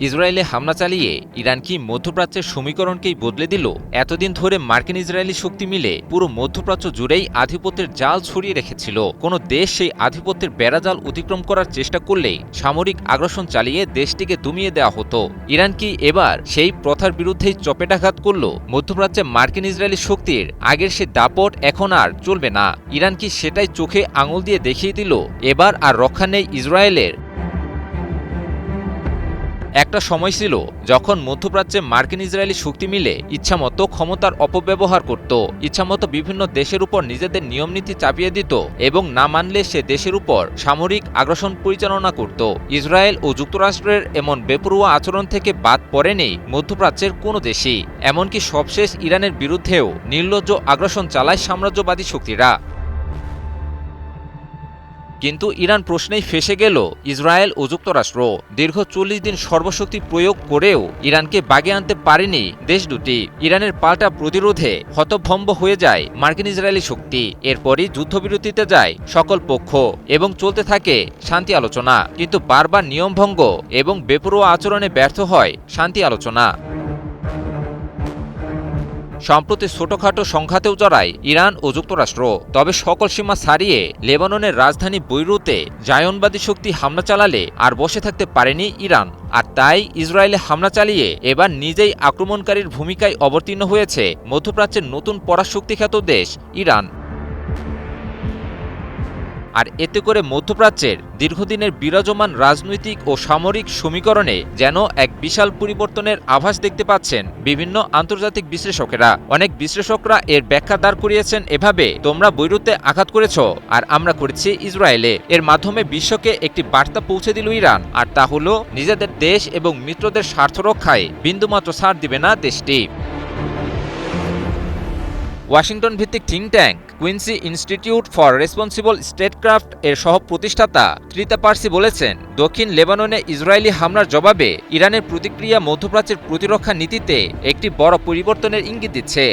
ইসরায়েলে হামলা চালিয়ে ইরান কি মধ্যপ্রাচ্যের সমীকরণকেই বদলে দিল? এতদিন ধরে মার্কিন ইসরায়েলি শক্তি মিলে পুরো মধ্যপ্রাচ্য জুড়েই আধিপত্যের জাল ছড়িয়ে রেখেছিল। কোনো দেশ সেই আধিপত্যের বেড়াজাল অতিক্রম করার চেষ্টা করলেই সামরিক আগ্রাসন চালিয়ে দেশটিকে দমিয়ে দেওয়া হতো। ইরান কি এবার সেই প্রথার বিরুদ্ধেই চপেটাঘাত করল? মধ্যপ্রাচ্যে মার্কিন ইসরায়েলি শক্তির আগের সে দাপট এখন আর চলবে না। ইরান কি সেটাই চোখে আঙুল দিয়ে দেখিয়ে দিল? এবার আর রক্ষা নেই ইসরায়েলের। একটা সময় ছিল যখন মধ্যপ্রাচ্যে মার্কিন ইসরায়েলি শক্তি মিলে ইচ্ছামতো ক্ষমতার অপব্যবহার করত, ইচ্ছামতো বিভিন্ন দেশের উপর নিজেদের নিয়মনীতি চাপিয়ে দিত এবং না মানলে সে দেশের উপর সামরিক আগ্রাসন পরিচালনা করত। ইসরায়েল ও যুক্তরাষ্ট্রের এমন বেপরোয়া আচরণ থেকে বাদ পড়েনি মধ্যপ্রাচ্যের কোনো দেশই। এমনকি সবশেষ ইরানের বিরুদ্ধেও নির্লজ্জ আগ্রাসন চালায় সাম্রাজ্যবাদী শক্তিরা। কিন্তু ইরান প্রশ্নেই ফেঁসে গেল ইসরায়েল ও যুক্তরাষ্ট্র। দীর্ঘ ৪০ দিন সর্বশক্তি প্রয়োগ করেও ইরানকে বাগে আনতে পারেনি দেশ দুটি। ইরানের পাল্টা প্রতিরোধে হতভম্ব হয়ে যায় মার্কিন ইসরায়েলি শক্তি। এরপরই যুদ্ধবিরতিতে যায় সকল পক্ষ এবং চলতে থাকে শান্তি আলোচনা। কিন্তু বারবার নিয়মভঙ্গ এবং বেপরোয়া আচরণে ব্যর্থ হয় শান্তি আলোচনা। সম্প্রতি ছোটখাটো সংঘাতেও জড়ায় ইরান ও যুক্তরাষ্ট্র। তবে সকল সীমা ছাড়িয়ে লেবাননের রাজধানী বৈরুতে জায়নবাদী শক্তি হামলা চালালে আর বসে থাকতে পারেনি ইরান। আর তাই ইসরায়েলে হামলা চালিয়ে এবার নিজেই আক্রমণকারীর ভূমিকায় অবতীর্ণ হয়েছে মধ্যপ্রাচ্যের নতুন পরাশক্তিখ্যাত দেশ ইরান। আর এতে করে মধ্যপ্রাচ্যের দীর্ঘদিনের বিরাজমান রাজনৈতিক ও সামরিক সমীকরণে যেন এক বিশাল পরিবর্তনের আভাস দেখতে পাচ্ছেন বিভিন্ন আন্তর্জাতিক বিশ্লেষকেরা। অনেক বিশ্লেষকরা এর ব্যাখ্যা দাঁড় করিয়েছেন এভাবে: তোমরা বৈরুতে আঘাত করেছ আর আমরা করেছি ইসরায়েলে। এর মাধ্যমে বিশ্বকে একটি বার্তা পৌঁছে দিল ইরান, আর তা হলো নিজেদের দেশ এবং মিত্রদের স্বার্থ রক্ষায় বিন্দুমাত্র ছাড় দিবে না দেশটি। ওয়াশিংটন ভিত্তিক think tank Quincy Institute for Responsible Statecraft এর সহ প্রতিষ্ঠাতা ত্রিতা পার্সি বলেছেন, দক্ষিণ লেবাননে ইসরায়েলি হামলার জবাবে ইরানের প্রতিক্রিয়া মধ্যপ্রাচ্যের প্রতিরক্ষা নীতিতে একটি বড় পরিবর্তনের ইঙ্গিত দিচ্ছে।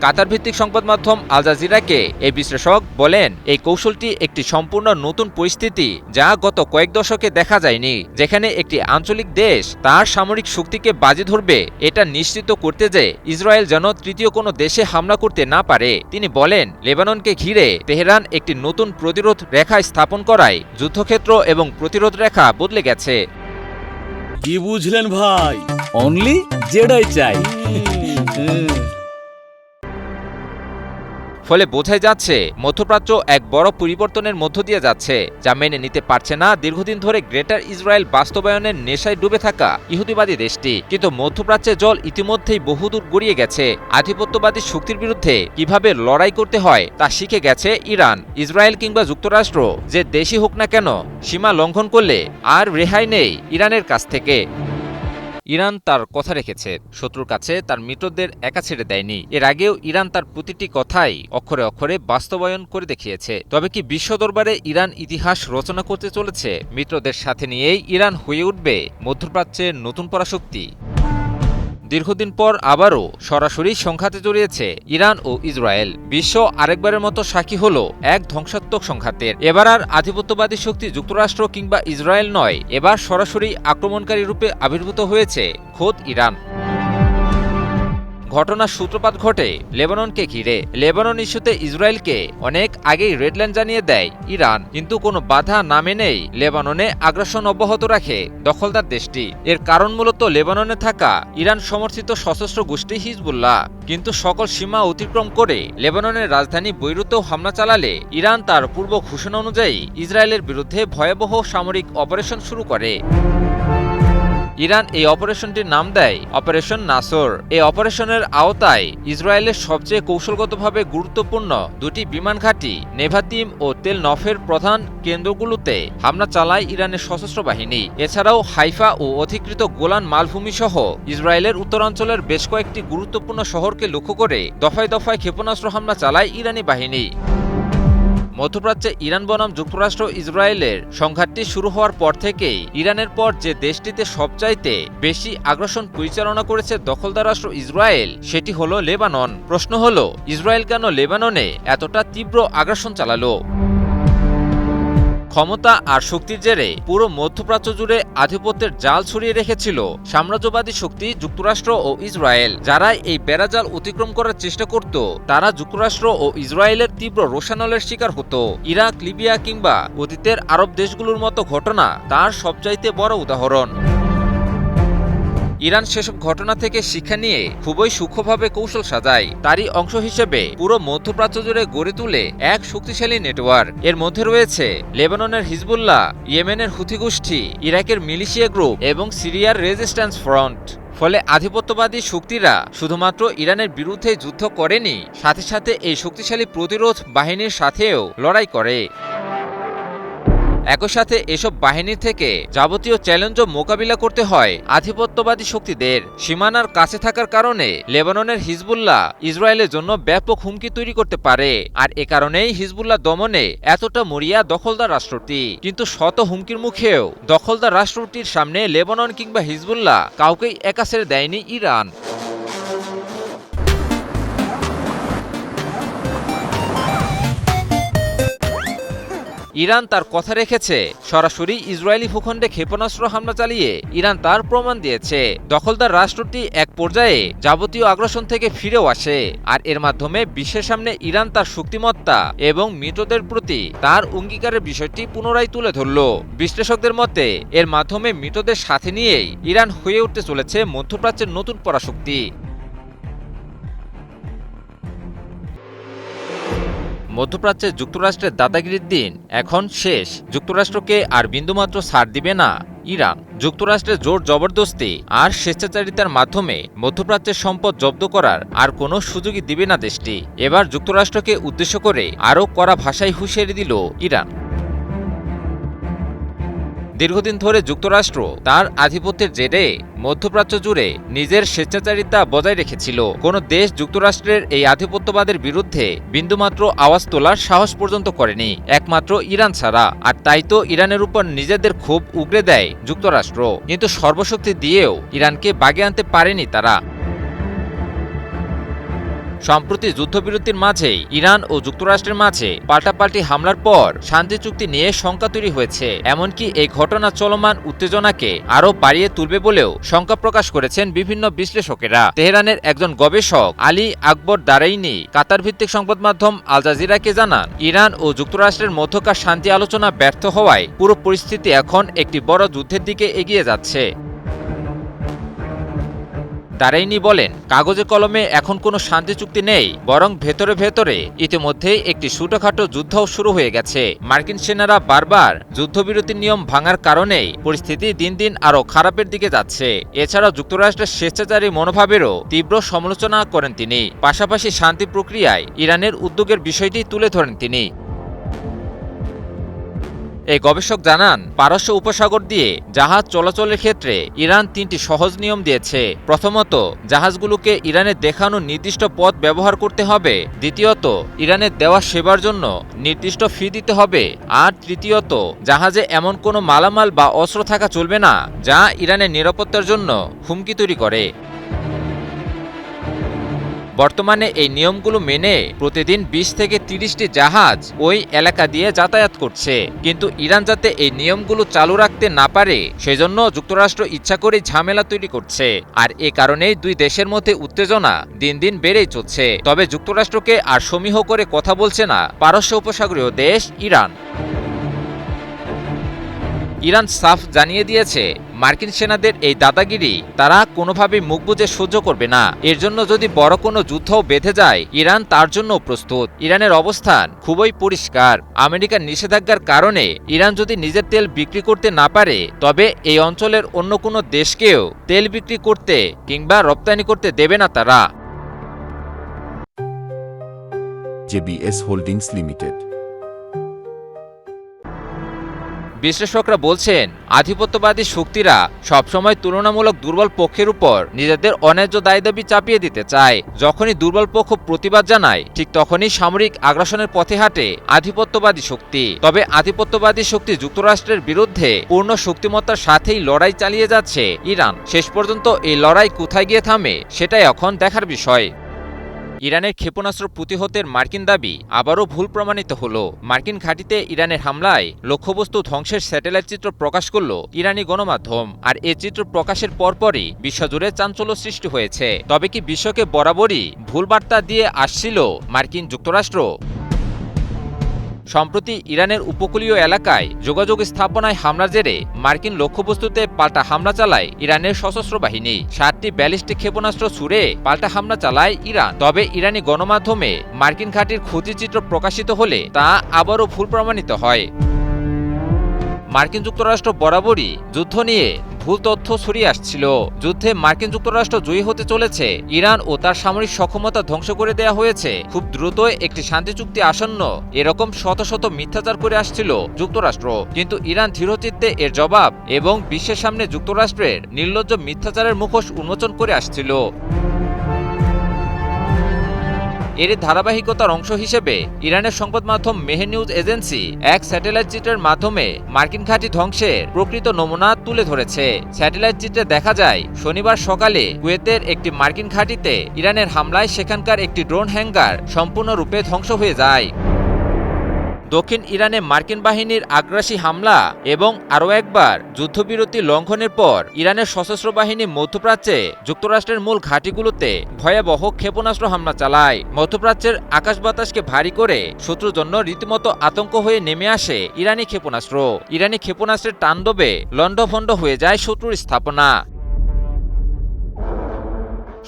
কাতার ভিত্তিক সংবাদ মাধ্যম আল জাজিরাকে এই বিশ্লেষক বলেন, এই কৌশলটি একটি সম্পূর্ণ নতুন পরিস্থিতি যা গত কয়েক দশকে দেখা যায়নি, যেখানে একটি আঞ্চলিক দেশ তার সামরিক শক্তিকে বাজি ধরবে এটা নিশ্চিত করতে যে ইসরায়েল যেন তৃতীয় কোনো দেশে হামলা করতে না পারে। তিনি বলেন, লেবাননকে ঘিরে তেহরান একটি নতুন প্রতিরোধ রেখা স্থাপন করায় যুদ্ধক্ষেত্র এবং প্রতিরোধ রেখা বদলে গেছে। কি বুঝলেন ভাই? অনলি যেটাই চাই। ফলে বোঝাই যাচ্ছে মধ্যপ্রাচ্য এক বড় পরিবর্তনের মধ্য দিয়ে যাচ্ছে, যা মেনে নিতে পারছে না দীর্ঘদিন ধরে গ্রেটার ইসরায়েল বাস্তবায়নের নেশায় ডুবে থাকা ইহুদিবাদী দেশটি। কিন্তু মধ্যপ্রাচ্যে জল ইতিমধ্যেই বহুদূর গড়িয়ে গেছে। আধিপত্যবাদী শক্তির বিরুদ্ধে কিভাবে লড়াই করতে হয় তা শিখে গেছে ইরান। ইসরায়েল কিংবা যুক্তরাষ্ট্র যে দেশই হোক না কেন, সীমা লঙ্ঘন করলে আর রেহাই নেই ইরানের কাছ থেকে। ইরান তার কথা রেখেছে, শত্রুর কাছে তার মিত্রদের একা ছেড়ে দেয়নি। এর আগেও ইরান তার প্রতিটি কথাই অক্ষরে অক্ষরে বাস্তবায়ন করে দেখিয়েছে। তবে কি বিশ্ব দরবারে ইরান ইতিহাস রচনা করতে চলেছে? মিত্রদের সাথে নিয়েই ইরান হয়ে উঠবে মধ্যপ্রাচ্যের নতুন পরাশক্তি। দীর্ঘদিন পর আবারও সরাসরি সংঘাতে জড়িয়েছে ইরান ও ইসরায়েল। বিশ্ব আরেকবারের মতো সাক্ষী হল এক ধ্বংসাত্মক সংঘাতের। এবার আর আধিপত্যবাদী শক্তি যুক্তরাষ্ট্র কিংবা ইসরায়েল নয়, এবার সরাসরি আক্রমণকারী রূপে আবির্ভূত হয়েছে খোদ ইরান। ঘটনার সূত্রপাত ঘটে লেবাননকে ঘিরে। লেবানন ইস্যুতে ইসরায়েলকে অনেক আগেই রেডলাইন জানিয়ে দেয় ইরান, কিন্তু কোনো বাধা না মেনেই লেবাননে আগ্রাসন অব্যাহত রাখে দখলদার দেশটি। এর কারণ মূলত লেবাননে থাকা ইরান সমর্থিত সশস্ত্র গোষ্ঠী হিজবুল্লাহ। কিন্তু সকল সীমা অতিক্রম করে লেবাননের রাজধানী বৈরুতেও হামলা চালালে ইরান তার পূর্ব ঘোষণা অনুযায়ী ইসরায়েলের বিরুদ্ধে ভয়াবহ সামরিক অপারেশন শুরু করে। ইরান এই অপারেশনটির নাম দেয় অপারেশন নাসর। এই অপারেশনের আওতায় ইসরায়েলের সবচেয়ে কৌশলগতভাবে গুরুত্বপূর্ণ দুটি বিমান ঘাঁটি নেভাতিম ও তেল নফের প্রধান কেন্দ্রগুলোতে হামলা চালায় ইরানের সশস্ত্র বাহিনী। এছাড়াও হাইফা ও অধিকৃত গোলান মালভূমি সহ ইসরায়েলের উত্তরাঞ্চলের বেশ কয়েকটি গুরুত্বপূর্ণ শহরকে লক্ষ্য করে দফায় দফায় ক্ষেপণাস্ত্র হামলা চালায় ইরানি বাহিনী। মধ্যপ্রাচ্যে ইরান বনাম যুক্তরাষ্ট্র ইসরায়েলের সংঘাতটি শুরু হওয়ার পর থেকেই ইরানের পর যে দেশটিতে সবচাইতে বেশি আগ্রাসন পরিচালনা করেছে দখলদার রাষ্ট্র ইসরায়েল, সেটি হলো লেবানন। প্রশ্ন হলো, ইসরায়েল কেন লেবাননে এতটা তীব্র আগ্রাসন চালালো? ক্ষমতা আর শক্তির জেরে পুরো মধ্যপ্রাচ্য জুড়ে আধিপত্যের জাল ছড়িয়ে রেখেছিল সাম্রাজ্যবাদী শক্তি যুক্তরাষ্ট্র ও ইসরায়েল। যারা এই বেড়াজাল অতিক্রম করার চেষ্টা করত তারা যুক্তরাষ্ট্র ও ইসরায়েলের তীব্র রোষানলের শিকার হতো। ইরাক, লিবিয়া কিংবা অতীতের আরব দেশগুলোর মতো ঘটনা তার সবচাইতে বড় উদাহরণ। ইরান সেসব ঘটনা থেকে শিক্ষা নিয়ে খুবই সূক্ষ্মভাবে কৌশল সাজায়। তারই অংশ হিসেবে পুরো মধ্যপ্রাচ্য জুড়ে গড়ে তুলে এক শক্তিশালী নেটওয়ার্ক। এর মধ্যে রয়েছে লেবাননের হিজবুল্লাহ, ইয়েমেনের হুথি গোষ্ঠী, ইরাকের মিলিশিয়া গ্রুপ এবং সিরিয়ার রেজিস্ট্যান্স ফ্রন্ট। ফলে আধিপত্যবাদী শক্তিরা শুধুমাত্র ইরানের বিরুদ্ধে যুদ্ধ করেনি, সাথে সাথে এই শক্তিশালী প্রতিরোধ বাহিনীর সাথেও লড়াই করে। একই সাথে এসব বাহিনী থেকে যাবতীয় চ্যালেঞ্জও মোকাবিলা করতে হয় আধিপত্যবাদী শক্তিদের। সীমানার কাছে থাকার কারণে লেবাননের হিজবুল্লাহ ইসরায়েলের জন্য ব্যাপক হুমকি তৈরি করতে পারে, আর এ কারণেই হিজবুল্লাহ দমনে এতটা মরিয়া দখলদার রাষ্ট্রটি। কিন্তু শত হুমকির মুখেও দখলদার রাষ্ট্রটির সামনে লেবানন কিংবা হিজবুল্লাহ কাউকেই একা ছেড়ে দেয়নি ইরান। ইরান তার কথা রেখেছে। সরাসরি ইসরায়েলি ভূখণ্ডে ক্ষেপণাস্ত্র হামলা চালিয়ে ইরান তার প্রমাণ দিয়েছে। দখলদার রাষ্ট্রটি এক পর্যায়ে যাবতীয় আগ্রাসন থেকে ফিরেও আসে, আর এর মাধ্যমে বিশ্বের সামনে ইরান তার শক্তিমত্তা এবং মিত্রদের প্রতি তার অঙ্গীকারের বিষয়টি পুনরায় তুলে ধরল। বিশ্লেষকদের মতে এর মাধ্যমে মিত্রদের সাথে নিয়েই ইরান হয়ে উঠতে চলেছে মধ্যপ্রাচ্যের নতুন পরাশক্তি। মধ্যপ্রাচ্যে যুক্তরাষ্ট্রের দাদাগিরির দিন এখন শেষ। যুক্তরাষ্ট্রকে আর বিন্দুমাত্র ছাড় দিবে না ইরান। যুক্তরাষ্ট্রের জোর জবরদস্তি আর স্বেচ্ছাচারিতার মাধ্যমে মধ্যপ্রাচ্যের সম্পদ জব্দ করার আর কোনো সুযোগই দিবে না দেশটি। এবার যুক্তরাষ্ট্রকে উদ্দেশ্য করে আরও কড়া ভাষায় হুঁশিয়ারি দিল ইরান। দীর্ঘদিন ধরে যুক্তরাষ্ট্র তার আধিপত্যের জেরে মধ্যপ্রাচ্য জুড়ে নিজের স্বেচ্ছাচারিতা বজায় রেখেছিল। কোনো দেশ যুক্তরাষ্ট্রের এই আধিপত্যবাদের বিরুদ্ধে বিন্দুমাত্র আওয়াজ তোলার সাহস পর্যন্ত করেনি, একমাত্র ইরান ছাড়া। আর তাই তো ইরানের উপর নিজেদের ক্ষোভ উগরে দেয় যুক্তরাষ্ট্র। কিন্তু সর্বশক্তি দিয়েও ইরানকে বাগে আনতে পারেনি তারা। সম্প্রতি যুদ্ধবিরতির মাঝেই ইরান ও যুক্তরাষ্ট্রের মাঝে পাল্টাপাল্টি হামলার পর শান্তি চুক্তি নিয়ে শঙ্কা তৈরি হয়েছে। এমনকি এই ঘটনা চলমান উত্তেজনাকে আরও বাড়িয়ে তুলবে বলেও শঙ্কা প্রকাশ করেছেন বিভিন্ন বিশ্লেষকেরা। তেহরানের একজন গবেষক আলী আকবর দারাইনি কাতার ভিত্তিক সংবাদ মাধ্যম আল জাজিরাকে জানান, ইরান ও যুক্তরাষ্ট্রের মধ্যকার শান্তি আলোচনা ব্যর্থ হওয়ায় পুরো পরিস্থিতি এখন একটি বড় যুদ্ধের দিকে এগিয়ে যাচ্ছে। দারাইনি বলেন, কাগজে কলমে এখন কোনো শান্তি চুক্তি নেই, বরং ভেতরে ভেতরে ইতিমধ্যেই একটি ছোটখাটো যুদ্ধও শুরু হয়ে গেছে। মার্কিন সেনারা বারবার যুদ্ধবিরতির নিয়ম ভাঙার কারণেই পরিস্থিতি দিন দিন আরও খারাপের দিকে যাচ্ছে। এছাড়াও যুক্তরাষ্ট্রের স্বেচ্ছাচারী মনোভাবেরও তীব্র সমালোচনা করেন তিনি। পাশাপাশি শান্তি প্রক্রিয়ায় ইরানের উদ্যোগের বিষয়টি তুলে ধরেন তিনি। এই গবেষক জানান, পারস্য উপসাগর দিয়ে জাহাজ চলাচলের ক্ষেত্রে ইরান ৩টি সহজ নিয়ম দিয়েছে। প্রথমত, জাহাজগুলোকে ইরানের দেখানো নির্দিষ্ট পথ ব্যবহার করতে হবে। দ্বিতীয়ত, ইরানের দেওয়া সেবার জন্য নির্দিষ্ট ফি দিতে হবে। আর তৃতীয়ত, জাহাজে এমন কোনো মালামাল বা অস্ত্র থাকা চলবে না যা ইরানের নিরাপত্তার জন্য হুমকি তৈরি করে। বর্তমানে এই নিয়মগুলো মেনে প্রতিদিন ২০ থেকে ৩০টি জাহাজ ওই এলাকা দিয়ে যাতায়াত করছে। কিন্তু ইরান যাতে এই নিয়মগুলো চালু রাখতে না পারে সেজন্য যুক্তরাষ্ট্র ইচ্ছা করে ঝামেলা তৈরি করছে। আর এ কারণেই দুই দেশের মধ্যে উত্তেজনা দিন দিন বেড়েই চলছে। তবে যুক্তরাষ্ট্রকে আর সমীহ করে কথা বলছে না পারস্য উপসাগরীয় দেশ ইরান। ইরান সাফ জানিয়ে দিয়েছে, মার্কিন সেনাদের এই দাদাগিরি তারা কোনোভাবেই মুখ বুজে সহ্য করবে না। এর জন্য যদি বড় কোনো যুদ্ধও বেঁধে যায় ইরান তার জন্য প্রস্তুত। ইরানের অবস্থান খুবই পরিষ্কার। আমেরিকার নিষেধাজ্ঞার কারণে ইরান যদি নিজের তেল বিক্রি করতে না পারে তবে এই অঞ্চলের অন্য কোনো দেশকেও তেল বিক্রি করতে কিংবা রপ্তানি করতে দেবে না তারা। JBS holdings limited. বিশ্লেষকরা বলছেন, আধিপত্যবাদী শক্তিরা সবসময় তুলনামূলক দুর্বল পক্ষের উপর নিজেদের অন্যায্য দায়দাবি চাপিয়ে দিতে চায়। যখনই দুর্বল পক্ষ প্রতিবাদ জানায় ঠিক তখনই সামরিক আগ্রাসনের পথে হাঁটে আধিপত্যবাদী শক্তি। তবে আধিপত্যবাদী শক্তি যুক্তরাষ্ট্রের বিরুদ্ধে পূর্ণ শক্তিমত্তার সাথেই লড়াই চালিয়ে যাচ্ছে ইরান। শেষ পর্যন্ত এই লড়াই কোথায় গিয়ে থামে সেটাই এখন দেখার বিষয়। ইরানের ক্ষেপণাস্ত্র প্রতিহতের মার্কিন দাবি আবারও ভুল প্রমাণিত হলো। মার্কিন ঘাঁটিতে ইরানের হামলায় লক্ষ্যবস্তু ধ্বংসের স্যাটেলাইট চিত্র প্রকাশ করল ইরানি গণমাধ্যম। আর এ চিত্র প্রকাশের পরপরই বিশ্বজুড়ে চাঞ্চল্য সৃষ্টি হয়েছে। তবে কি বিশ্বকে বরাবরই ভুল বার্তা দিয়ে আসছিল মার্কিন যুক্তরাষ্ট্র? সম্প্রতি ইরানের উপকূলীয় এলাকায় যোগাযোগ স্থাপনায় হামলার জেরে মার্কিন লক্ষ্যবস্তুতে পাল্টা হামলা চালায় ইরানের সশস্ত্র বাহিনী। 7টি ব্যালিস্টিক ক্ষেপণাস্ত্র ছুড়ে পাল্টা হামলা চালায় ইরান। তবে ইরানি গণমাধ্যমে মার্কিন ঘাঁটির ক্ষতিচিত্র প্রকাশিত হলে তা আবারও ভুল প্রমাণিত হয়। মার্কিন যুক্তরাষ্ট্র বরাবরই যুদ্ধ নিয়ে ভুল তথ্য ছড়িয়ে আসছিল। যুদ্ধে মার্কিন যুক্তরাষ্ট্র জয়ী হতে চলেছে, ইরান ও তার সামরিক সক্ষমতা ধ্বংস করে দেয়া হয়েছে, খুব দ্রুতই একটি শান্তি চুক্তি আসন্ন, এরকম শত শত মিথ্যাচার করে আসছিল যুক্তরাষ্ট্র। কিন্তু ইরান দৃঢ়চিত্তে এর জবাব এবং বিশ্বের সামনে যুক্তরাষ্ট্রের নির্লজ্জ মিথ্যাচারের মুখোশ উন্মোচন করে আসছিল। এর ধারাবাহিকতার অংশ হিসেবে ইরানের সংবাদ মাধ্যম মেহের নিউজ এজেন্সি এক স্যাটেলাইট চিত্রের মাধ্যমে মার্কিন ঘাঁটি ধ্বংসের প্রকৃত নমুনা তুলে ধরেছে। স্যাটেলাইট চিত্রে দেখা যায় শনিবার সকালে কুয়েতের একটি মার্কিন ঘাঁটিতে ইরানের হামলায় সেখানকার একটি ড্রোন হ্যাঙ্গার সম্পূর্ণরূপে ধ্বংস হয়ে যায়। দক্ষিণ ইরানে মার্কিন বাহিনীর আগ্রাসী হামলা এবং আরও একবার যুদ্ধবিরতি লঙ্ঘনের পর ইরানের সশস্ত্র বাহিনী মধ্যপ্রাচ্যে যুক্তরাষ্ট্রের মূল ঘাঁটিগুলোতে ভয়াবহ ক্ষেপণাস্ত্র হামলা চালায়। মধ্যপ্রাচ্যের আকাশ বাতাসকে ভারী করে শত্রুর জন্য রীতিমতো আতঙ্ক হয়ে নেমে আসে ইরানি ক্ষেপণাস্ত্র। ইরানি ক্ষেপণাস্ত্রের তাণ্ডবে লণ্ডভণ্ড হয়ে যায় শত্রুর স্থাপনা।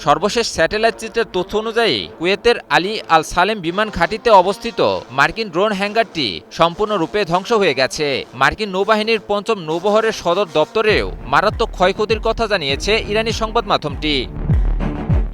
সর্বশেষ স্যাটেলাইট চিত্রের তথ্য অনুযায়ী কুয়েতের আলী আল সালেম বিমান ঘাঁটিতে অবস্থিত মার্কিন ড্রোন হ্যাঙ্গারটি সম্পূর্ণরূপে ধ্বংস হয়ে গেছে। মার্কিন নৌবাহিনীর ৫ম নৌবহরের সদর দপ্তরেও মারাত্মক ক্ষয়ক্ষতির কথা জানিয়েছে ইরানি সংবাদ মাধ্যমটি।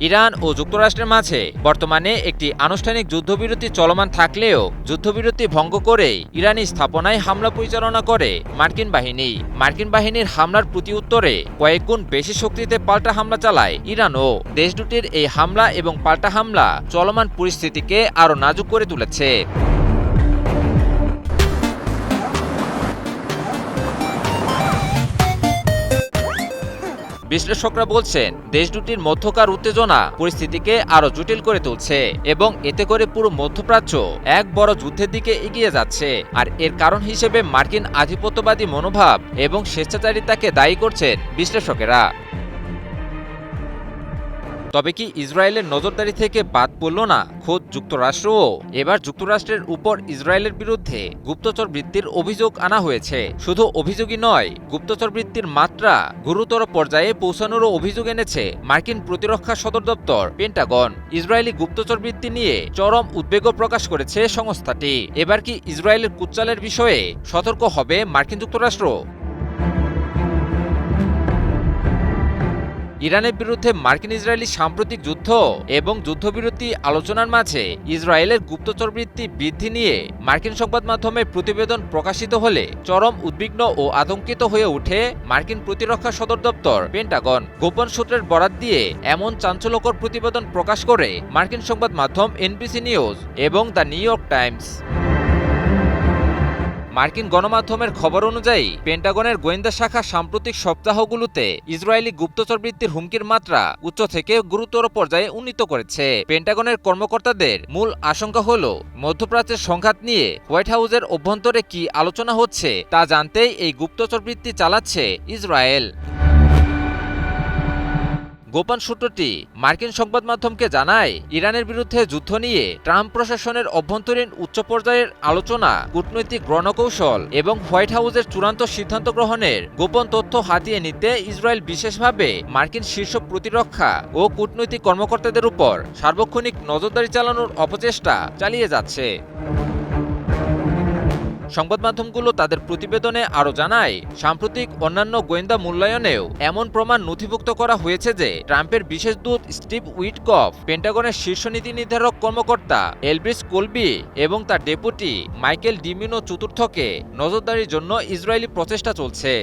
ইরান ও যুক্তরাষ্ট্রের মাঝে বর্তমানে একটি আনুষ্ঠানিক যুদ্ধবিরতি চলমান থাকলেও যুদ্ধবিরতি ভঙ্গ করে ইরানি স্থাপনায় হামলা পরিচালনা করে মার্কিন বাহিনী। মার্কিন বাহিনীর হামলার প্রতিউত্তরে কয়েকগুণ বেশি শক্তিতে পাল্টা হামলা চালায় ইরানও। দেশ দুটির এই হামলা এবং পাল্টা হামলা চলমান পরিস্থিতিকে আরও নাজুক করে তুলেছে। বিশ্লেষকরা বলছেন দেশ দুটির মধ্যকার উত্তেজনা পরিস্থিতিকে আরো জটিল করে তুলছে এবং এতে করে পুরো মধ্যপ্রাচ্য এক বড় যুদ্ধের দিকে এগিয়ে যাচ্ছে। আর এর কারণ হিসেবে মার্কিন আধিপত্যবাদী মনোভাব এবং স্বেচ্ছাচারিতাকে দায়ী করছেন বিশ্লেষকেরা। তবে কি ইসরায়েলের নজরদারি থেকে বাদ পড়ল না খোদ যুক্তরাষ্ট্রও? এবার যুক্তরাষ্ট্রের উপর ইসরায়েলের বিরুদ্ধে গুপ্তচর বৃত্তির অভিযোগ আনা হয়েছে। শুধু অভিযোগই নয়, গুপ্তচর বৃত্তির মাত্রা গুরুতর পর্যায়ে পৌঁছানোরও অভিযোগ এনেছে মার্কিন প্রতিরক্ষা সদর দপ্তর পেন্টাগন। ইসরায়েলি গুপ্তচর বৃত্তি নিয়ে চরম উদ্বেগও প্রকাশ করেছে সংস্থাটি। এবার কি ইসরায়েলের কুচ্চালের বিষয়ে সতর্ক হবে মার্কিন যুক্তরাষ্ট্র? ইরানের বিরুদ্ধে মার্কিন ইসরায়েলি সাম্প্রতিক যুদ্ধ এবং যুদ্ধবিরতি আলোচনার মাঝে ইসরায়েলের গুপ্তচরবৃত্তি বৃদ্ধি নিয়ে মার্কিন সংবাদ মাধ্যমে প্রতিবেদন প্রকাশিত হলে চরম উদ্বিগ্ন ও আতঙ্কিত হয়ে ওঠে মার্কিন প্রতিরক্ষা সদর দপ্তর পেন্টাগন। গোপন সূত্রের বরাত দিয়ে এমন চাঞ্চল্যকর প্রতিবেদন প্রকাশ করে মার্কিন সংবাদ মাধ্যম এনবিসি নিউজ এবং দ্য নিউ ইয়র্ক টাইমস। মার্কিন গণমাধ্যমের খবর অনুযায়ী পেন্টাগনের গোয়েন্দা শাখা সাম্প্রতিক সপ্তাহগুলোতে ইসরায়েলি গুপ্তচরবৃত্তির হুমকির মাত্রা উচ্চ থেকে গুরুতর পর্যায়ে উন্নীত করেছে। পেন্টাগনের কর্মকর্তাদের মূল আশঙ্কা হল মধ্যপ্রাচ্যের সংঘাত নিয়ে হোয়াইট হাউসের অভ্যন্তরে কি আলোচনা হচ্ছে তা জানতেই এই গুপ্তচরবৃত্তি চালাচ্ছে ইসরায়েল। গোপন সূত্রটি মার্কিন সংবাদ মাধ্যমকে জানায় ইরানের বিরুদ্ধে যুদ্ধ নিয়ে ট্রাম্প প্রশাসনের অভ্যন্তরীণ উচ্চ পর্যায়ের আলোচনা, কূটনৈতিক রণকৌশল এবং হোয়াইট হাউসের চূড়ান্ত সিদ্ধান্ত গ্রহণের গোপন তথ্য হাতিয়ে নিতে ইসরায়েল বিশেষভাবে মার্কিন শীর্ষ প্রতিরক্ষা ও কূটনৈতিক কর্মকর্তাদের উপর সার্বক্ষণিক নজরদারি চালানোর অপচেষ্টা চালিয়ে যাচ্ছে। সংবাদ মাধ্যমগুলো তাদের প্রতিবেদনে আরও জানায় সাম্প্রতিক অন্যান্য গোয়েন্দা মূল্যায়নেও এমন প্রমাণ নথিভুক্ত করা হয়েছে যে ট্রাম্পের বিশেষ দূত স্টিভ উইটকফ, পেন্টাগনের শীর্ষ নীতি নির্ধারক কর্মকর্তা এলব্রিস কোলবি এবং তার ডেপুটি মাইকেল ডিমিনো চতুর্থকে নজরদারির জন্য ইসরায়েলি প্রচেষ্টা চলছে।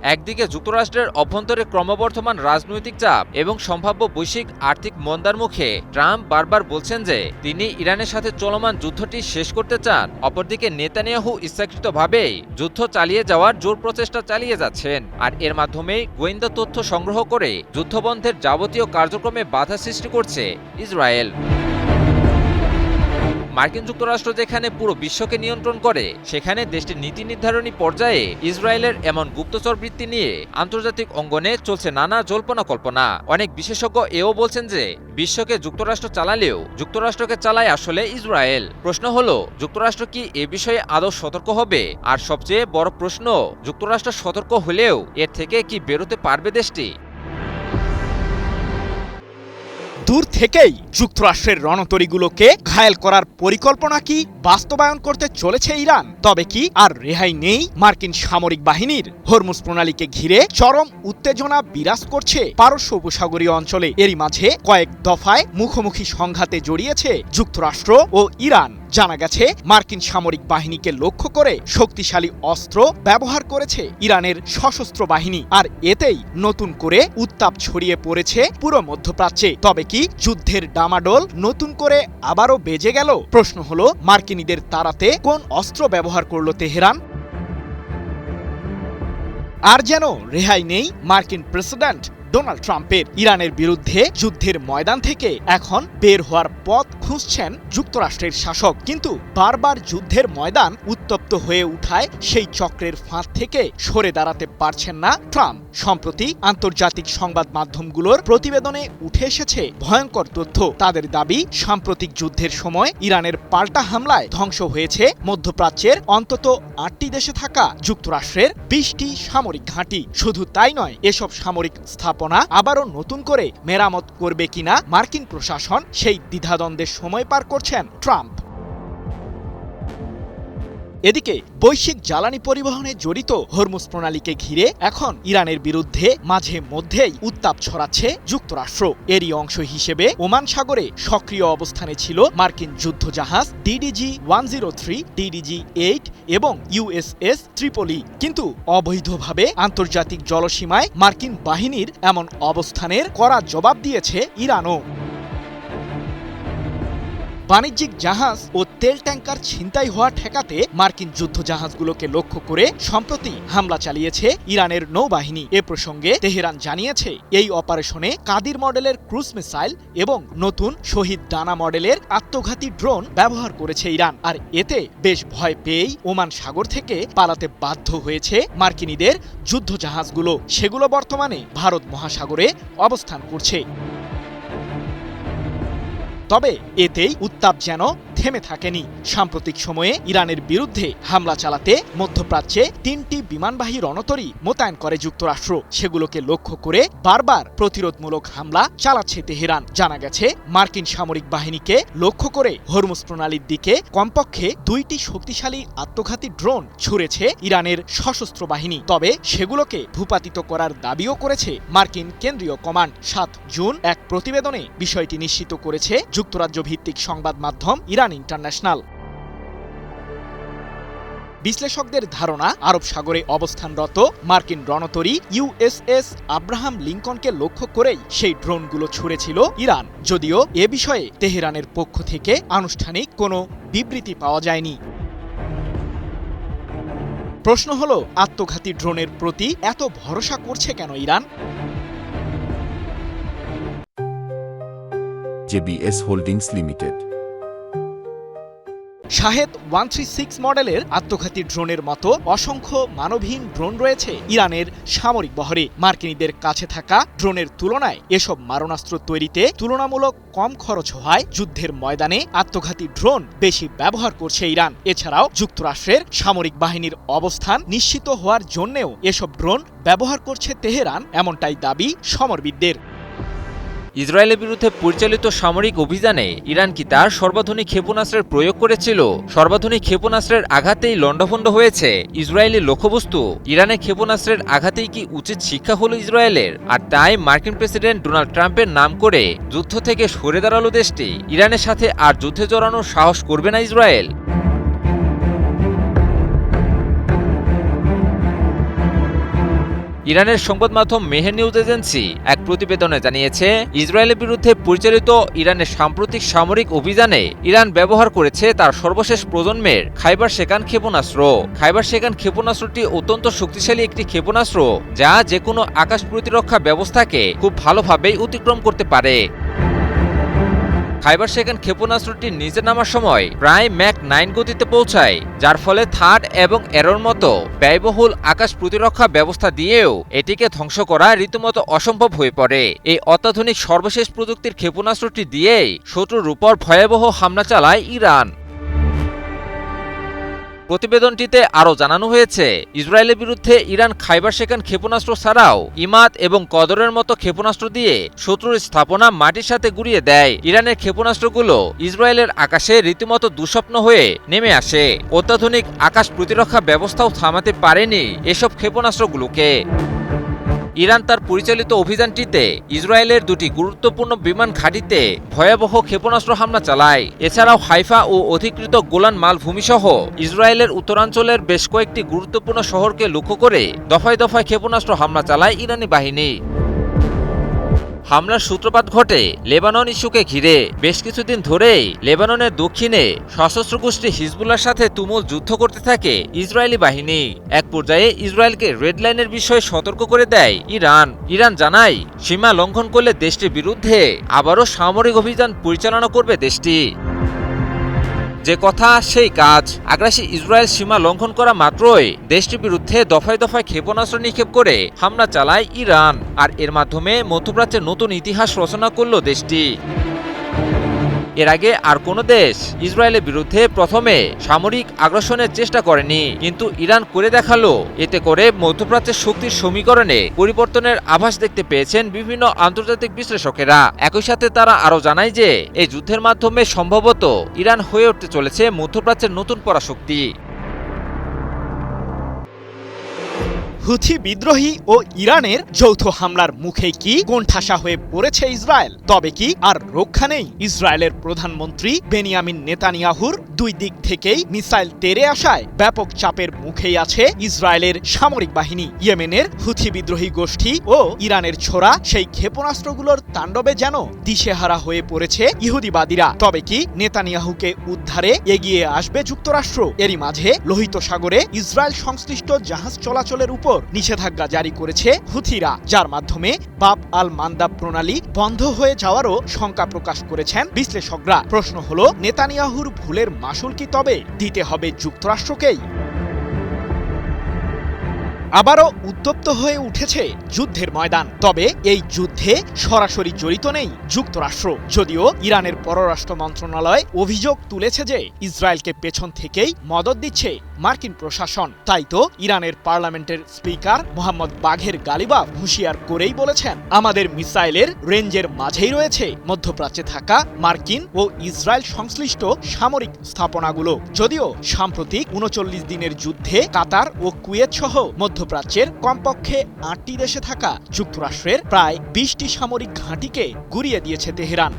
একদিকে যুক্তরাষ্ট্রের অভ্যন্তরে ক্রমবর্ধমান রাজনৈতিক চাপ এবং সম্ভাব্য বৈশ্বিক আর্থিক মন্দার মুখে ট্রাম্প বারবার বলছেন যে তিনি ইরানের সাথে চলমান যুদ্ধটি শেষ করতে চান। অপরদিকে নেতানিয়াহু ইচ্ছাকৃতভাবেই যুদ্ধ চালিয়ে যাওয়ার জোর প্রচেষ্টা চালিয়ে যাচ্ছেন, আর এর মাধ্যমেই গোয়েন্দা তথ্য সংগ্রহ করে যুদ্ধবন্ধের যাবতীয় কার্যক্রমে বাধা সৃষ্টি করছে ইসরায়েল। মার্কিন যুক্তরাষ্ট্র যেখানে পুরো বিশ্বকে নিয়ন্ত্রণ করে, সেখানে দেশটির নীতি নির্ধারণী পর্যায়ে ইসরায়েলের এমন গুপ্তচর বৃত্তি নিয়ে আন্তর্জাতিক অঙ্গনে চলছে নানা জল্পনা কল্পনা। অনেক বিশেষজ্ঞ এও বলছেন যে বিশ্বকে যুক্তরাষ্ট্র চালালেও যুক্তরাষ্ট্রকে চালায় আসলে ইসরায়েল। প্রশ্ন হলো, যুক্তরাষ্ট্র কি এ বিষয়ে আদৌ সতর্ক হবে? আর সবচেয়ে বড় প্রশ্ন, যুক্তরাষ্ট্র সতর্ক হলেও এর থেকে কি বেরোতে পারবে দেশটি? দূর থেকেই যুক্তরাষ্ট্রের রণতরীগুলোকে ঘায়েল করার পরিকল্পনা কি বাস্তবায়ন করতে চলেছে ইরান? তবে কি আর রেহাই নেই মার্কিন সামরিক বাহিনীর? হরমুজ প্রণালীকে ঘিরে চরম উত্তেজনা বিরাজ করছে পারস্য উপসাগরীয় অঞ্চলে। এরই মাঝে কয়েক দফায় মুখোমুখি সংঘাতে জড়িয়েছে যুক্তরাষ্ট্র ও ইরান। জানা গেছে মার্কিন সামরিক বাহিনীকে লক্ষ্য করে শক্তিশালী অস্ত্র ব্যবহার করেছে ইরানের সশস্ত্র বাহিনী, আর এতেই নতুন করে উত্তাপ ছড়িয়ে পড়েছে পুরো মধ্যপ্রাচ্যে। তবে কি যুদ্ধের ডামাডোল নতুন করে আবারও বেজে গেল? প্রশ্ন হলো, মার্কিনীদের তাড়াতে কোন অস্ত্র ব্যবহার করল তেহরান? আর যেন রেহাই নেই মার্কিন প্রেসিডেন্ট ডোনাল্ড ট্রাম্পের। ইরানের বিরুদ্ধে যুদ্ধের ময়দান থেকে এখন বের হওয়ার পথ খুঁজছেন যুক্তরাষ্ট্রের শাসক, কিন্তু বারবার যুদ্ধের ময়দান উত্তপ্ত হয়ে উঠায় সেই চক্রের ফাঁদ থেকে সরে দাঁড়াতে পারছেন না ট্রাম্প। সম্প্রতি আন্তর্জাতিক সংবাদ মাধ্যমগুলোর প্রতিবেদনে উঠে এসেছে ভয়ঙ্কর তথ্য। তাদের দাবি, সাম্প্রতিক যুদ্ধের সময় ইরানের পাল্টা হামলায় ধ্বংস হয়েছে মধ্যপ্রাচ্যের অন্তত ৮টি দেশে থাকা যুক্তরাষ্ট্রের ২০টি সামরিক ঘাঁটি। শুধু তাই নয়, এসব সামরিক স্থাপনা আবারও নতুন করে মেরামত করবে কিনা মার্কিন প্রশাসন, সেই দ্বিধাদ্বন্দ্বের সময় পার করছেন ট্রাম্প। এদিকে বৈশ্বিক জ্বালানি পরিবহনে জড়িত হরমুজ প্রণালীকে ঘিরে এখন ইরানের বিরুদ্ধে মাঝে মধ্যেই উত্তাপ ছড়াচ্ছে যুক্তরাষ্ট্র। এরই অংশ হিসেবে ওমান সাগরে সক্রিয় অবস্থানে ছিল মার্কিন যুদ্ধজাহাজ DDG-103, DDG-8 এবং USS ত্রিপলি। কিন্তু অবৈধভাবে আন্তর্জাতিক জলসীমায় মার্কিন বাহিনীর এমন অবস্থানের কড়া জবাব দিয়েছে ইরানও। বাণিজ্যিক জাহাজ ও তেল ট্যাঙ্কার ছিনতাই হওয়া ঠেকাতে মার্কিন যুদ্ধজাহাজগুলোকে লক্ষ্য করে সম্প্রতি হামলা চালিয়েছে ইরানের নৌবাহিনী। এ প্রসঙ্গে তেহরান জানিয়েছে, এই অপারেশনে কাদির মডেলের ক্রুজ মিসাইল এবং নতুন শহীদ ডানা মডেলের আত্মঘাতী ড্রোন ব্যবহার করেছে ইরান। আর এতে বেশ ভয় পেয়েই ওমান সাগর থেকে পালাতে বাধ্য হয়েছে মার্কিনীদের যুদ্ধজাহাজগুলো। সেগুলো বর্তমানে ভারত মহাসাগরে অবস্থান করছে। তবে এতেই উত্তাপ যেন থেমে থাকেনি। সাম্প্রতিক সময়ে ইরানের বিরুদ্ধে হামলা চালাতে মধ্যপ্রাচ্যে ৩টি বিমানবাহী রণতরী মোতায়েন করে যুক্তরাষ্ট্র। সেগুলোকে লক্ষ্য করে বারবার প্রতিরোধমূলক হামলা চালাচ্ছে তেহরান। জানা গেছে, মার্কিন সামরিক বাহিনীকে লক্ষ্য করে হরমুজ প্রণালীর দিকে কমপক্ষে ২টি শক্তিশালী আত্মঘাতী ড্রোন ছুড়েছে ইরানের সশস্ত্র বাহিনী। তবে সেগুলোকে ভূপাতিত করার দাবিও করেছে মার্কিন কেন্দ্রীয় কমান্ড। ৭ জুন এক প্রতিবেদনে বিষয়টি নিশ্চিত করেছে যুক্তরাজ্য ভিত্তিক সংবাদ মাধ্যম ইরান ইন্টারন্যাশনাল। বিশ্লেষকদের ধারণা, আরব সাগরে অবস্থানরত মার্কিন রণতরী USS আব্রাহাম লিঙ্কনকে লক্ষ্য করেই সেই ড্রোনগুলো ছুড়েছিল ইরান। যদিও এ বিষয়ে তেহরানের পক্ষ থেকে আনুষ্ঠানিক কোনো বিবৃতি পাওয়া যায়নি। প্রশ্ন হলো, আত্মঘাতী ড্রোনের প্রতি এত ভরসা করছে কেন Iran? JBS Holdings Limited. Shahed 136 মডেলের আত্মঘাতী ড্রোনের মতো অসংখ্য মানবহীন ড্রোন রয়েছে ইরানের সামরিক বহরে। মার্কিনীদের কাছে থাকা ড্রোনের তুলনায় এসব মারণাস্ত্র তৈরিতে তুলনামূলক কম খরচ হওয়ায় যুদ্ধের ময়দানে আত্মঘাতী ড্রোন বেশি ব্যবহার করছে ইরান। এছাড়াও যুক্তরাষ্ট্রের সামরিক বাহিনীর অবস্থান নিশ্চিত হওয়ার জন্যেও এসব ড্রোন ব্যবহার করছে তেহরান, এমনটাই দাবি সমরবিদদের। ইসরায়েলের বিরুদ্ধে পরিচালিত সামরিক অভিযানে ইরান কি তার সর্বাধুনিক ক্ষেপণাস্ত্রের প্রয়োগ করেছিল? সর্বাধুনিক ক্ষেপণাস্ত্রের আঘাতেই লণ্ডভণ্ড হয়েছে ইসরায়েলি লক্ষ্যবস্তু। ইরানের ক্ষেপণাস্ত্রের আঘাতেই কি উচিত শিক্ষা হলো ইসরায়েলের? আর তাই মার্কিন প্রেসিডেন্ট ডোনাল্ড ট্রাম্পের নাম করে যুদ্ধ থেকে সরে দাঁড়ালো দেশটি। ইরানের সাথে আর যুদ্ধে জড়ানোর সাহস করবে না ইসরায়েল। ইরানের সংবাদ মাধ্যম মেহের নিউজ এজেন্সি এক প্রতিবেদনে জানিয়েছে, ইসরায়েলের বিরুদ্ধে পরিচালিত ইরানের সাম্প্রতিক সামরিক অভিযানে ইরান ব্যবহার করেছে তার সর্বশেষ প্রজন্মের খাইবার শেকান ক্ষেপণাস্ত্র। খাইবার শেকান ক্ষেপণাস্ত্রটি অত্যন্ত শক্তিশালী একটি ক্ষেপণাস্ত্র, যা যেকোনো আকাশ প্রতিরক্ষা ব্যবস্থাকে খুব ভালোভাবেই অতিক্রম করতে পারে। খাইবার শেকান ক্ষেপণাস্ত্রটি নিচে নামার সময় প্রায় ম্যাক 9 গতিতে পৌঁছায়, যার ফলে থার্ড এবং এরোর মতো ব্যয়বহুল আকাশ প্রতিরক্ষা ব্যবস্থা দিয়েও এটিকে ধ্বংস করা রীতিমতো অসম্ভব হয়ে পড়ে। এই অত্যাধুনিক সর্বশেষ প্রযুক্তির ক্ষেপণাস্ত্রটি দিয়েই শত্রুর উপর ভয়াবহ হামলা চালায় ইরান। প্রতিবেদনটিতে আরও জানানো হয়েছে, ইসরায়েলের বিরুদ্ধে ইরান খাইবার শেকান ক্ষেপণাস্ত্র ছাড়াও ইমাদ এবং কদরের মতো ক্ষেপণাস্ত্র দিয়ে শত্রুর স্থাপনা মাটির সাথে গুঁড়িয়ে দেয়। ইরানের ক্ষেপণাস্ত্রগুলো ইসরায়েলের আকাশে রীতিমতো দুঃস্বপ্ন হয়ে নেমে আসে। অত্যাধুনিক আকাশ প্রতিরক্ষা ব্যবস্থাও থামাতে পারেনি এসব ক্ষেপণাস্ত্রগুলোকে। ইরান তার পরিচালিত অভিযানটিতে ইসরায়েলের দুটি গুরুত্বপূর্ণ বিমান ঘাঁটিতে ভয়াবহ ক্ষেপণাস্ত্র হামলা চালায়। এছাড়াও হাইফা ও অধিকৃত গোলান মালভূমি সহ ইসরায়েলের উত্তরাঞ্চলের বেশ কয়েকটি গুরুত্বপূর্ণ শহরকে লক্ষ্য করে দফায় দফায় ক্ষেপণাস্ত্র হামলা চালায় ইরানি বাহিনী। হামলার সূত্রপাত ঘটে লেবানন ইস্যুকে ঘিরে। বেশ কিছুদিন ধরেই লেবাননের দক্ষিণে সশস্ত্র গোষ্ঠী হিজবুল্লাহর সাথে তুমুল যুদ্ধ করতে থাকে ইসরায়েলি বাহিনী। এক পর্যায়ে ইসরায়েলকে রেড লাইনের বিষয়ে সতর্ক করে দেয় ইরান। ইরান জানায়, সীমা লঙ্ঘন করলে দেশটির বিরুদ্ধে আবারও সামরিক অভিযান পরিচালনা করবে দেশটি। যে কথা সেই কাজ। আগ্রাসী ইসরায়েল সীমা লঙ্ঘন করা মাত্রই দেশটির বিরুদ্ধে দফায় দফায় ক্ষেপণাস্ত্র নিক্ষেপ করে হামলা চালায় ইরান। আর এর মাধ্যমে মধ্যপ্রাচ্যের নতুন ইতিহাস রচনা করল দেশটি। এর আগে আর কোনো দেশ ইসরায়েলের বিরুদ্ধে প্রথমে সামরিক আগ্রাসনের চেষ্টা করেনি, কিন্তু ইরান করে দেখালো। এতে করে মধ্যপ্রাচ্যের শক্তির সমীকরণে পরিবর্তনের আভাস দেখতে পেয়েছেন বিভিন্ন আন্তর্জাতিক বিশ্লেষকেরা। একই সাথে তারা আরও জানায় যে এই যুদ্ধের মাধ্যমে সম্ভবত ইরান হয়ে উঠতে চলেছে মধ্যপ্রাচ্যের নতুন পরাশক্তি। হুথি বিদ্রোহী ও ইরানের যৌথ হামলার মুখে কি কোণঠাসা হয়ে পড়েছে ইসরায়েল? তবে কি আর রক্ষা নেই? ইসরায়েলের প্রধানমন্ত্রী বেনিয়ামিন নেতানিয়াহুর দুই দিক থেকেই মিসাইল তেড়ে আসায় ব্যাপক চাপের মুখেই আছে ইসরায়েলের সামরিক বাহিনী। ইয়েমেনের হুথি বিদ্রোহী গোষ্ঠী ও ইরানের ছোড়া সেই ক্ষেপণাস্ত্রগুলোর তাণ্ডবে যেন দিশেহারা হয়ে পড়েছে ইহুদিবাদীরা। তবে কি নেতানিয়াহুকে উদ্ধারে এগিয়ে আসবে যুক্তরাষ্ট্র? এরই মাঝে লোহিত সাগরে ইসরায়েল সংশ্লিষ্ট জাহাজ চলাচলের উপর নিষেধাজ্ঞা জারি করেছে হুথিরা, যার মাধ্যমে বাব আল মান্দাব প্রণালী বন্ধ হয়ে যাওয়ারও শঙ্কা প্রকাশ করেছেন বিশ্লেষকরা। প্রশ্ন হলো, নেতানিয়াহুর ভুলের মাসুল কি তবে দিতে হবে যুক্তরাষ্ট্রকেই? আবারও উত্তপ্ত হয়ে উঠেছে যুদ্ধের ময়দান। তবে এই যুদ্ধে সরাসরি জড়িত নেই যুক্তরাষ্ট্র, যদিও ইরানের পররাষ্ট্র মন্ত্রণালয় অভিযোগ তুলেছে যে ইসরায়েলকে পেছন থেকেই মদদ দিচ্ছে মার্কিন প্রশাসন। তাই তো ইরানের পার্লামেন্টের স্পিকার মোহাম্মদ বাঘের গালিবাফ হুঁশিয়ার করেই বলেছেন, আমাদের মিসাইলের রেঞ্জের মাঝেই রয়েছে মধ্যপ্রাচ্যে থাকা মার্কিন ও ইসরায়েল সংশ্লিষ্ট সামরিক স্থাপনাগুলো। যদিও সাম্প্রতিক ৩৯ দিনের যুদ্ধে কাতার ও কুয়েত সহ মধ্যপ্রাচ্যের কমপক্ষে ৮টি দেশে থাকা যুক্তরাষ্ট্রের প্রায় ২০টি সামরিক ঘাঁটিকে গুঁড়িয়ে দিয়েছে তেহরান।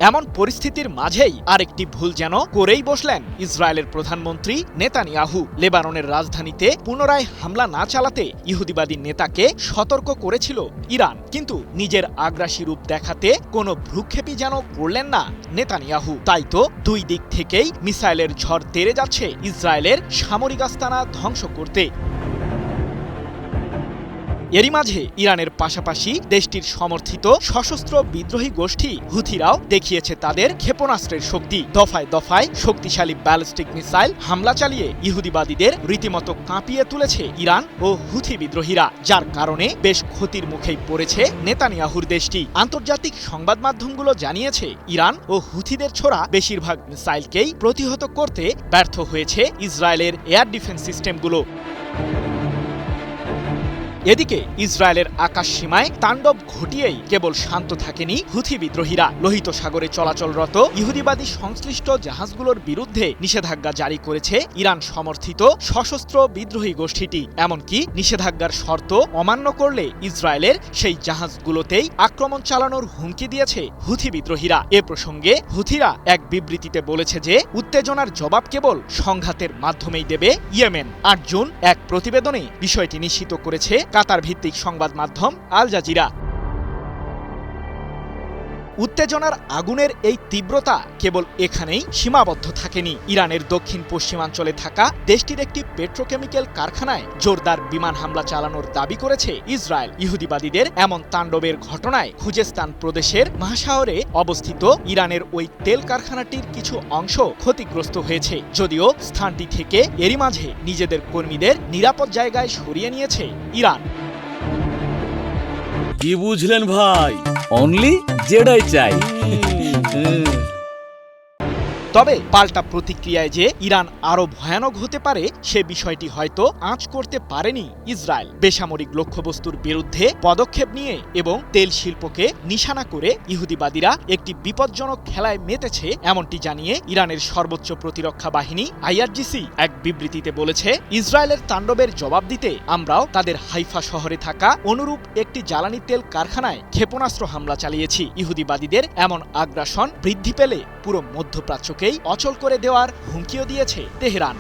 এমন পরিস্থিতির মাঝেই আরেকটি ভুল যেন করেই বসলেন ইসরায়েলের প্রধানমন্ত্রী নেতানিয়াহু। লেবাননের রাজধানীতে পুনরায় হামলা না চালাতে ইহুদিবাদী নেতাকে সতর্ক করেছিল ইরান, কিন্তু নিজের আগ্রাসী রূপ দেখাতে কোনো ভ্রুক্ষেপই যেন করলেন না নেতানিয়াহু। তাই তো দুই দিক থেকেই মিসাইলের ঝড় তেড়ে যাচ্ছে ইসরায়েলের সামরিক আস্তানা ধ্বংস করতে। এরই মাঝে ইরানের পাশাপাশি দেশটির সমর্থিত সশস্ত্র বিদ্রোহী গোষ্ঠী হুথিরাও দেখিয়েছে তাদের ক্ষেপণাস্ত্রের শক্তি। দফায় দফায় শক্তিশালী ব্যালিস্টিক মিসাইল হামলা চালিয়ে ইহুদিবাদীদের রীতিমতো কাঁপিয়ে তুলেছে ইরান ও হুথি বিদ্রোহীরা, যার কারণে বেশ ক্ষতির মুখেই পড়েছে নেতানিয়াহুর দেশটি। আন্তর্জাতিক সংবাদ মাধ্যমগুলো জানিয়েছে, ইরান ও হুথিদের ছোড়া বেশিরভাগ মিসাইলকেই প্রতিহত করতে ব্যর্থ হয়েছে ইসরায়েলের এয়ার ডিফেন্স সিস্টেমগুলো। এদিকে ইসরায়েলের আকাশ সীমায় তাণ্ডব ঘটিয়েই কেবল শান্ত থাকেনি হুথি বিদ্রোহীরা। লোহিত সাগরে চলাচলরত ইহুদিবাদী সংশ্লিষ্ট জাহাজগুলোর বিরুদ্ধে নিষেধাজ্ঞা জারি করেছে ইরান সমর্থিত সশস্ত্র বিদ্রোহী গোষ্ঠীটি। এমনকি নিষেধাজ্ঞার শর্ত অমান্য করলে ইসরায়েলের সেই জাহাজগুলোতেই আক্রমণ চালানোর হুমকি দিয়েছে হুথি বিদ্রোহীরা। এ প্রসঙ্গে হুথিরা এক বিবৃতিতে বলেছে যে উত্তেজনার জবাব কেবল সংঘাতের মাধ্যমেই দেবে ইয়েমেন। ৮ জুন এক প্রতিবেদনে বিষয়টি নিশ্চিত করেছে কাতার ভিত্তিক সংবাদ মাধ্যম আল জাজিরা। উত্তেজনার আগুনের এই তীব্রতা কেবল এখানেই সীমাবদ্ধ থাকেনি। ইরানের দক্ষিণ পশ্চিমাঞ্চলে থাকা দেশটির একটি পেট্রোকেমিক্যাল কারখানায় জোরদার বিমান হামলা চালানোর দাবি করেছে ইসরায়েল। ইহুদিবাদীদের এমন তাণ্ডবের ঘটনায় খুজেস্তান প্রদেশের মাহশাওরে অবস্থিত ইরানের ওই তেল কারখানাটির কিছু অংশ ক্ষতিগ্রস্ত হয়েছে। যদিও স্থানটি থেকে এরই মাঝে নিজেদের কর্মীদের নিরাপদ জায়গায় সরিয়ে নিয়েছে ইরান। কি বুঝলেন ভাই? অনলি যেটাই চাই। তবে পাল্টা প্রতিক্রিয়ায় যে ইরান আরো ভয়ানক হতে পারে সে বিষয়টি হয়তো আঁচ করতে পারেনি ইসরায়েল। বেসামরিক লক্ষ্যবস্তুর বিরুদ্ধে পদক্ষেপ নিয়ে এবং তেল শিল্পকে নিশানা করে ইহুদিবাদীরা একটি বিপজ্জনক খেলায় মেতেছে এমনটি জানিয়ে ইরানের সর্বোচ্চ প্রতিরক্ষা বাহিনী আইআরজিসি এক বিবৃতিতে বলেছে, ইসরায়েলের তাণ্ডবের জবাব দিতে আমরাও তাদের হাইফা শহরে থাকা অনুরূপ একটি জ্বালানি তেল কারখানায় ক্ষেপণাস্ত্র হামলা চালিয়েছি। ইহুদিবাদীদের এমন আগ্রাসন বৃদ্ধি পেলে পুরো মধ্যপ্রাচ্যকেই অচল করে দেওয়ার হুমকিও দিয়েছে তেহরান।